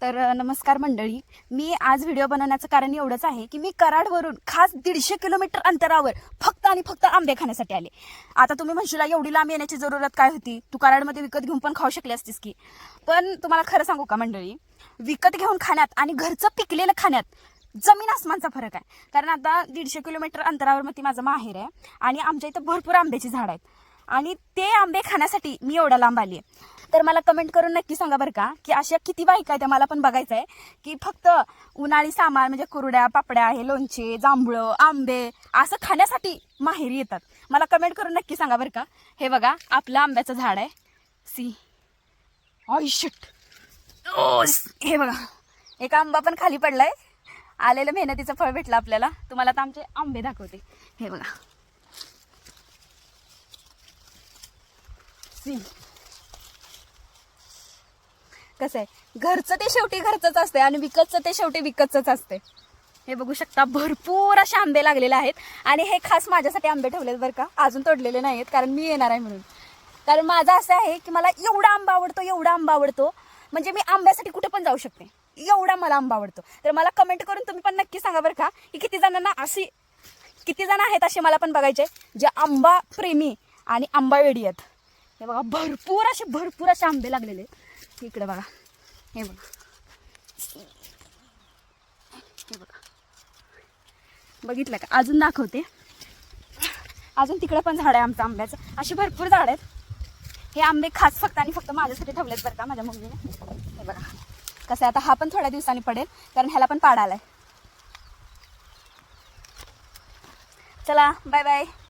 तर नमस्कार मंडळी. मी आज व्हिडिओ बनवण्याचं कारण एवढंच आहे की मी कराडवरून खास 150 किलोमीटर अंतरावर फक्त आणि फक्त आंबे खाण्यासाठी आले. आता तुम्ही म्हणशील एवढी लांब येण्याची जरूरत काय होती, तू कराडमध्ये विकत घेऊन पण खाऊ शकली असतीस की. पण तुम्हाला खरं सांगू का मंडळी, विकत घेऊन खाण्यात आणि घरचं पिकलेलं खाण्यात जमीन आसमानचा फरक आहे. कारण आता 150 किलोमीटर अंतरावर मग ती माझं माहेर आहे आणि आमच्या इथं भरपूर आंब्याची झाड आहेत आणि ते आंबे खाण्यासाठी मी एवढ्या लांब आली आहे. तर मला कमेंट करून नक्की सांगा बरं का, की अशा किती बायका आहेत, मला पण बघायचं आहे की फक्त उन्हाळी सामान म्हणजे कुरड्या पापड्या हे लोणचे जांभळं आंबे असं खाण्यासाठी माहेरी येतात. मला कमेंट करून नक्की सांगा बरं का. हे बघा आपलं आंब्याचं झाड आहे. सी शिट, हे बघा एक आंबा पण खाली पडलाय. आलेलं मेहनतीचं फळ भेटलं आपल्याला. तुम्हाला आता आमचे आंबे दाखवते. हे बघा सी कसं आहे, घरचं ते शेवटी घरचंच असते आणि विकतचं ते शेवटी विकतच असते. हे बघू शकता भरपूर असे आंबे लागलेले आहेत आणि हे खास माझ्यासाठी आंबे ठेवलेत बरं का, अजून तोडलेले नाहीत कारण मी येणार आहे म्हणून. कारण माझं असं आहे की मला एवढा आंबा आवडतो, एवढा आंबा आवडतो म्हणजे मी आंब्यासाठी कुठे पण जाऊ शकते, एवढा मला आंबा आवडतो. तर मला कमेंट करून तुम्ही पण नक्की सांगा बरं का, की किती जण आहेत असे मला पण बघायचे जे आंबा प्रेमी आणि आंबा वेडी आहेत. हे बघा भरपूर असे आंबे लागलेले इकडे बघा. हे बघा, हे बघा, बघितलं का, अजून दाखवते. अजून तिकडे पण झाड आहे आमचं आंब्याचं. अशी भरपूर झाड आहेत. हे आंबे खास फक्त आणि फक्त माझ्यासाठी ठेवलेत बरं का माझ्या मम्मीने. हे बघा कसं आहे, आता हा पण थोड्या दिवसांनी पडेल कारण ह्याला पण पाड आलाय. चला बाय बाय.